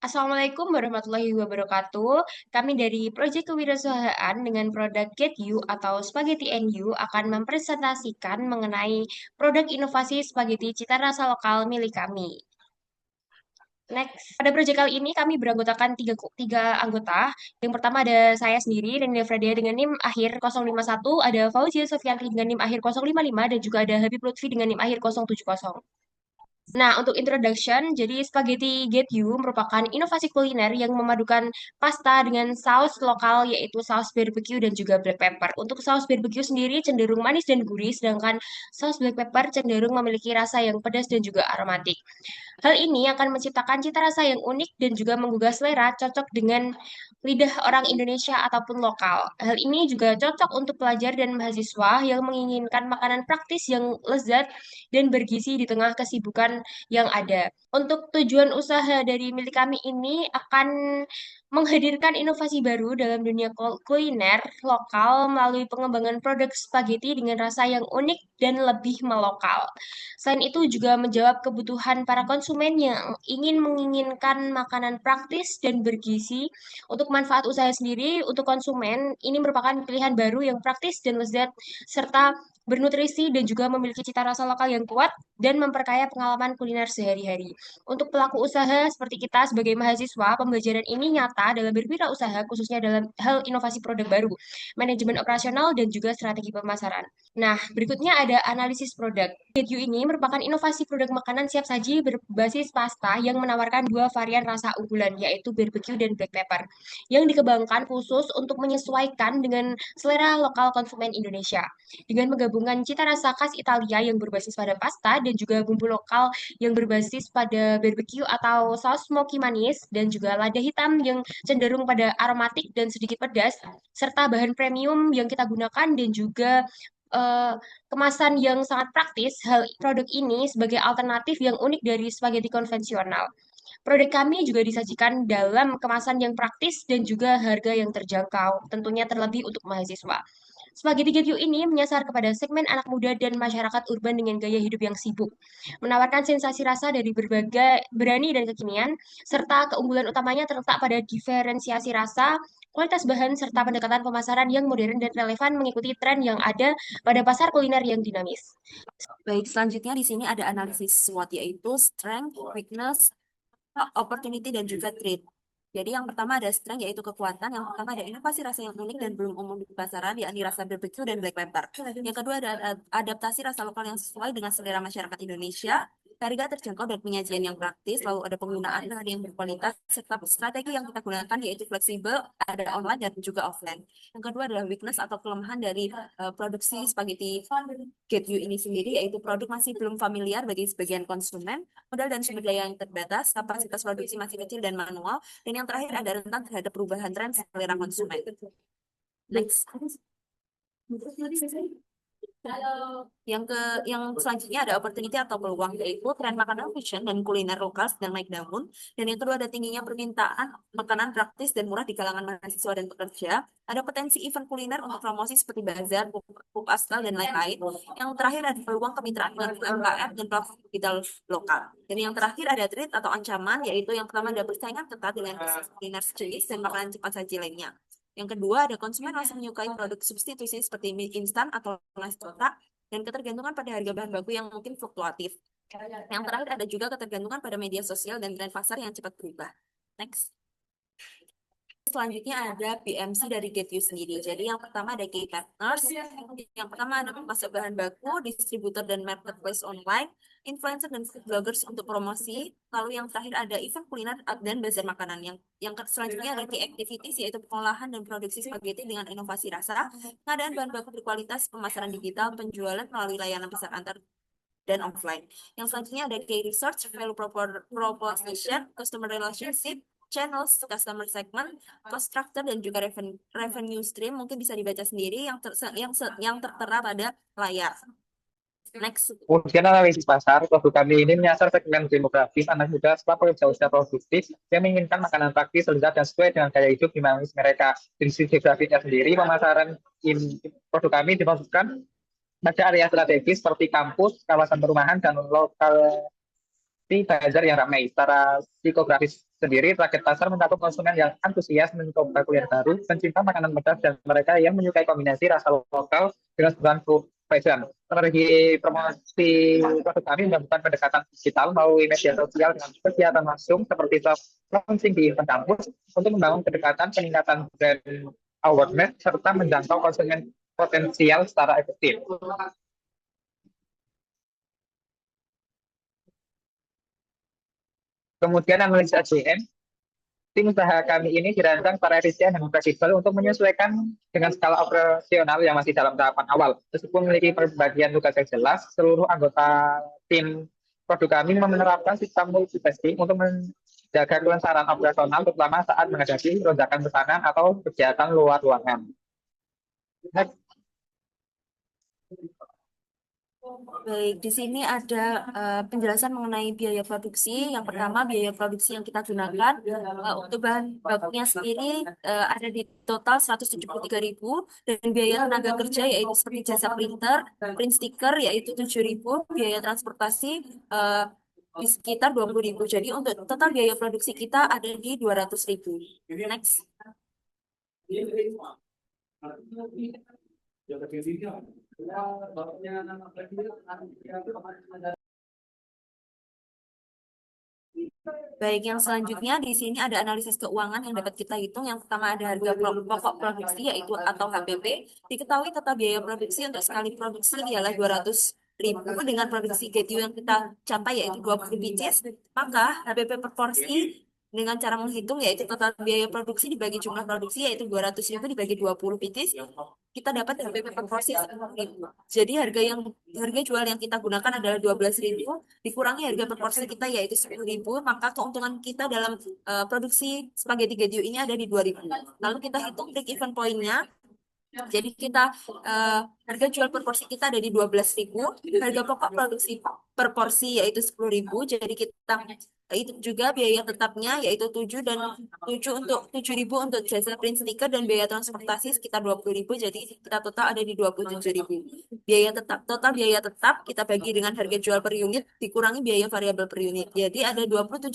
Assalamualaikum warahmatullahi wabarakatuh. Kami dari Proyek Kewirausahaan dengan produk Get You atau Spaghetti and You akan mempresentasikan mengenai produk inovasi spaghetti cita rasa lokal milik kami. Next, pada proyek kali ini kami beranggotakan tiga anggota. Yang pertama ada saya sendiri, Renia Fradia dengan NIM akhir 051, ada Fauzia Sofianti dengan NIM akhir 055, dan juga ada Habib Lutfi dengan NIM akhir 070. Nah, untuk introduction, jadi spaghetti Get You merupakan inovasi kuliner yang memadukan pasta dengan saus lokal yaitu saus barbecue dan juga black pepper. Untuk saus barbecue sendiri cenderung manis dan gurih, sedangkan saus black pepper cenderung memiliki rasa yang pedas dan juga aromatik. Hal ini akan menciptakan cita rasa yang unik dan juga menggugah selera, cocok dengan lidah orang Indonesia ataupun lokal. Hal ini juga cocok untuk pelajar dan mahasiswa yang menginginkan makanan praktis yang lezat dan bergizi di tengah kesibukan yang ada. Untuk tujuan usaha dari milik kami ini akan menghadirkan inovasi baru dalam dunia kuliner lokal melalui pengembangan produk spaghetti dengan rasa yang unik dan lebih melokal. Selain itu juga menjawab kebutuhan para konsumen yang menginginkan makanan praktis dan bergizi. Untuk manfaat usaha sendiri, untuk konsumen, ini merupakan pilihan baru yang praktis dan lezat, serta bernutrisi dan juga memiliki cita rasa lokal yang kuat dan memperkaya pengalaman kuliner sehari-hari. Untuk pelaku usaha seperti kita sebagai mahasiswa, pembelajaran ini nyata dalam berwirausaha, khususnya dalam hal inovasi produk baru, manajemen operasional, dan juga strategi pemasaran. Nah, berikutnya ada analisis produk. Get You ini merupakan inovasi produk makanan siap saji berbasis pasta yang menawarkan dua varian rasa unggulan, yaitu barbecue dan black pepper, yang dikembangkan khusus untuk menyesuaikan dengan selera lokal konsumen Indonesia. Dengan menggabungkan cita rasa khas Italia yang berbasis pada pasta dan juga bumbu lokal yang berbasis pada barbecue atau saus smoky manis, dan juga lada hitam yang cenderung pada aromatik dan sedikit pedas, serta bahan premium yang kita gunakan dan juga eh, kemasan yang sangat praktis, hal produk ini sebagai alternatif yang unik dari spaghetti konvensional. Produk kami juga disajikan dalam kemasan yang praktis dan juga harga yang terjangkau, tentunya terlebih untuk mahasiswa. Spaghetti Get You ini menyasar kepada segmen anak muda dan masyarakat urban dengan gaya hidup yang sibuk, menawarkan sensasi rasa dari berbagai berani dan kekinian, serta keunggulan utamanya terletak pada diferensiasi rasa, kualitas bahan, serta pendekatan pemasaran yang modern dan relevan mengikuti tren yang ada pada pasar kuliner yang dinamis. Baik, selanjutnya di sini ada analisis SWOT yaitu strength, weakness, opportunity, dan juga threat. Jadi yang pertama ada strength yaitu kekuatan, yang pertama ada inovasi rasa yang unik dan belum umum di pasaran, yakni rasa barbecue dan black pepper. Yang kedua ada adaptasi rasa lokal yang sesuai dengan selera masyarakat Indonesia, harga terjangkau dan penyajian yang praktis, lalu ada penggunaan bahan yang berkualitas, serta strategi yang kita gunakan yaitu fleksibel, ada online dan juga offline. Yang kedua adalah weakness atau kelemahan dari produksi spaghetti Get You ini sendiri, yaitu produk masih belum familiar bagi sebagian konsumen, modal dan sumber daya yang terbatas, kapasitas produksi masih kecil dan manual, dan yang terakhir ada rentan terhadap perubahan tren selera konsumen. Next. Yang selanjutnya ada opportunity atau peluang, yaitu tren makanan fusion dan kuliner lokal sedang naik daun. Dan yang kedua ada tingginya permintaan makanan praktis dan murah di kalangan mahasiswa dan pekerja. Ada potensi event kuliner untuk promosi seperti bazar, pop asal dan lain-lain. Yang terakhir ada peluang kemitraan dengan UMKM dan platform digital lokal. Dan yang terakhir ada threat atau ancaman, yaitu yang pertama ada persaingan ketat dengan bisnis kuliner sejenis dan makanan cepat saji lainnya. Yang kedua, ada konsumen masih menyukai produk substitusi seperti mie instan atau nasi kotak, dan ketergantungan pada harga bahan baku yang mungkin fluktuatif. Yang terakhir, ada juga ketergantungan pada media sosial dan tren pasar yang cepat berubah. Next. Selanjutnya ada BMC dari Get You sendiri. Jadi yang pertama ada key partners. Yang pertama ada pemasok bahan baku, distributor dan marketplace online, influencer dan food bloggers untuk promosi. Lalu yang terakhir ada event kuliner dan bazar makanan. Yang selanjutnya ada key activities, yaitu pengolahan dan produksi spaghetti dengan inovasi rasa, pengadaan bahan baku berkualitas, pemasaran digital, penjualan melalui layanan pesan antar dan offline. Yang selanjutnya ada key research, value proposition, customer relationship, channels, customer segment, cost structure, dan juga revenue stream. Mungkin bisa dibaca sendiri yang tertera pada layar. Next. Kemudian analisis pasar, produk kami ini menyasar segmen demografis anak muda serta pekerja usia produktif yang menginginkan makanan praktis, lezat, dan sesuai dengan gaya hidup dinamis mereka. Dari sisi geografinya sendiri, pemasaran produk kami dimaksudkan pada area strategis seperti kampus, kawasan perumahan, dan lokal bazar yang ramai. Secara psikografis sendiri, target pasar mencakup konsumen yang antusias mencoba kuliner baru, pencinta makanan pedas, dan mereka yang menyukai kombinasi rasa lokal dengan sebuah food fashion. Strategi promosi produk kami melakukan pendekatan digital melalui media sosial dengan kegiatan langsung seperti launching di event kampus untuk membangun kedekatan, peningkatan brand awareness, serta menjangkau konsumen potensial secara efektif. Kemudian analisa JM, tim usaha kami ini dirancang secara efisien dan fleksibel untuk menyesuaikan dengan skala operasional yang masih dalam tahapan awal. Meskipun memiliki pembagian tugas yang jelas, seluruh anggota tim produk kami menerapkan sistem multitasking untuk menjaga kelancaran operasional, terutama saat menghadapi lonjakan pesanan atau kegiatan luar ruangan. Next. Baik, di sini ada penjelasan mengenai biaya produksi. Yang pertama, biaya produksi yang kita gunakan untuk bahan bakunya sendiri ada di total 173.000 dan biaya tenaga kerja yaitu seperti jasa printer, print stiker yaitu 7.000, biaya transportasi di sekitar 20.000. Jadi untuk total biaya produksi kita ada di 200.000. Next. Baik, yang selanjutnya di sini ada analisis keuangan yang dapat kita hitung. Yang pertama ada harga pokok produksi yaitu atau HPP. Diketahui total biaya produksi untuk sekali produksi ialah 200.000 dengan produksi GTU yang kita capai yaitu 20 pieces. Maka HPP per porsi dengan cara menghitung yaitu total biaya produksi dibagi jumlah produksi yaitu 200.000 dibagi 20 pieces. Kita dapat HPP per porsi 10.000. Jadi harga jual yang kita gunakan adalah 12.000 dikurangi harga per porsi kita yaitu 10.000, maka keuntungan kita dalam produksi spaghetti Gedio ini ada di 2.000. Lalu kita hitung break even point-nya. Jadi kita harga jual per porsi kita ada di 12.000, harga pokok produksi per porsi yaitu 10.000. Jadi kita itu juga biaya tetapnya yaitu 7 dan 7.000 untuk jasa print stiker dan biaya transportasi sekitar 20.000. Jadi kita total ada di 27.000. Total biaya tetap kita bagi dengan harga jual per unit dikurangi biaya variabel per unit. Jadi ada 27.000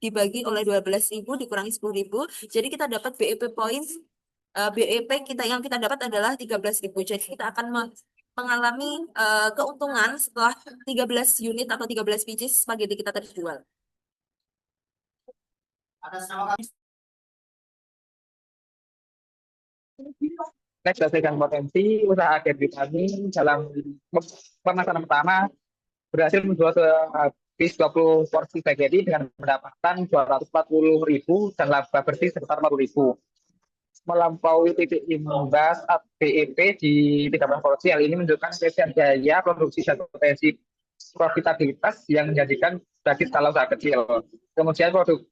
dibagi oleh 12.000 dikurangi 10.000. Jadi kita dapat BEP point BEP yang kita dapat adalah 13.000. Jadi kita akan mengalami keuntungan setelah 13 unit atau 13 pieces spaghetti kita terjual. Next, berdasarkan potensi usaha Gaby kami dalam pemasaran pertama berhasil menjual habis 20 porsi spaghetti dengan pendapatan 240.000 dan laba bersih sekitar 40.000. Melampaui titik imbas BEP di 13 porsi. Hal ini menunjukkan spesial biaya produksi dan potensi profitabilitas yang menjadikan bagi skala usaha kecil. Kemudian produk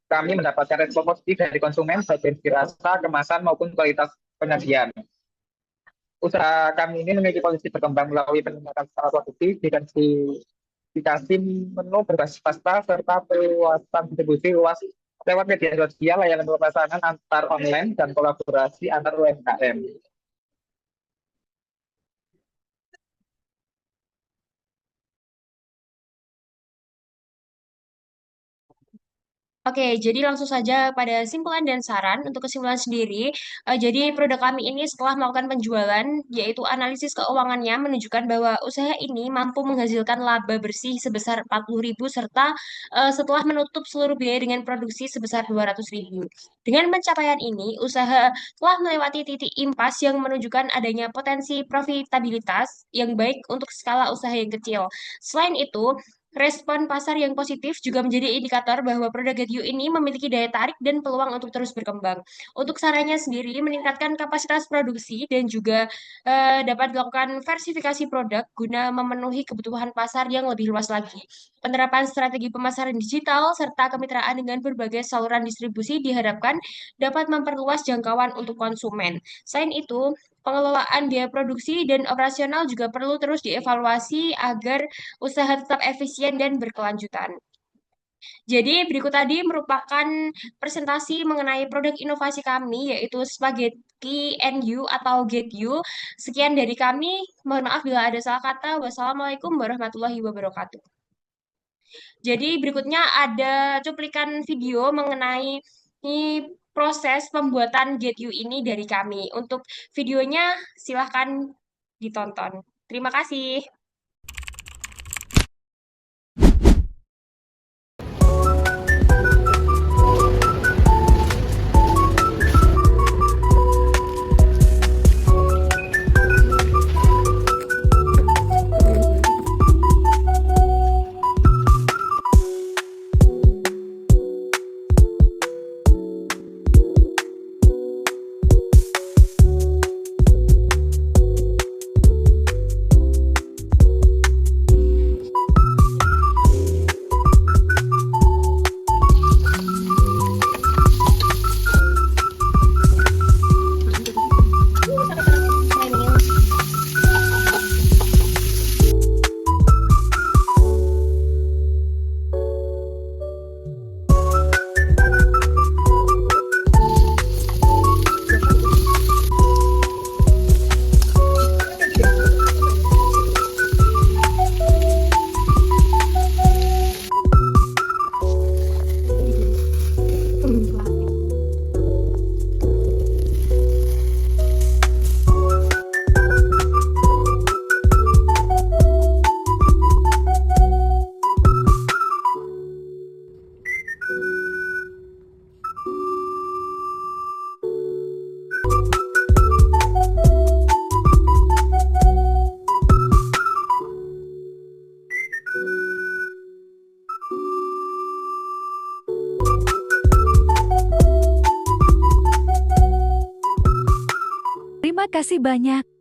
kami mendapatkan respon positif dari konsumen baik dari rasa, kemasan maupun kualitas penyajian. Usaha kami ini memiliki posisi berkembang melalui peningkatan skala produksi, diversifikasi menu berbasis pasta, serta perluasan distribusi luas lewat media sosial, layanan pemesanan antar online, dan kolaborasi antar UMKM. Oke, jadi langsung saja pada simpulan dan saran. Untuk kesimpulan sendiri, jadi produk kami ini setelah melakukan penjualan, yaitu analisis keuangannya menunjukkan bahwa usaha ini mampu menghasilkan laba bersih sebesar 40.000 serta setelah menutup seluruh biaya dengan produksi sebesar 200.000. Dengan pencapaian ini, usaha telah melewati titik impas yang menunjukkan adanya potensi profitabilitas yang baik untuk skala usaha yang kecil. Selain itu, respon pasar yang positif juga menjadi indikator bahwa produk Get You ini memiliki daya tarik dan peluang untuk terus berkembang. Untuk sarannya sendiri, meningkatkan kapasitas produksi dan juga dapat dilakukan versifikasi produk guna memenuhi kebutuhan pasar yang lebih luas lagi. Penerapan strategi pemasaran digital serta kemitraan dengan berbagai saluran distribusi diharapkan dapat memperluas jangkauan untuk konsumen. Selain itu, pengelolaan biaya produksi dan operasional juga perlu terus dievaluasi agar usaha tetap efisien dan berkelanjutan. Jadi berikut tadi merupakan presentasi mengenai produk inovasi kami yaitu Spaghetti NU atau Get You. Sekian dari kami. Mohon maaf bila ada salah kata. Wassalamualaikum warahmatullahi wabarakatuh. Jadi berikutnya ada cuplikan video mengenai proses pembuatan Get You ini dari kami. Untuk videonya silahkan ditonton. Terima kasih. Terima kasih banyak.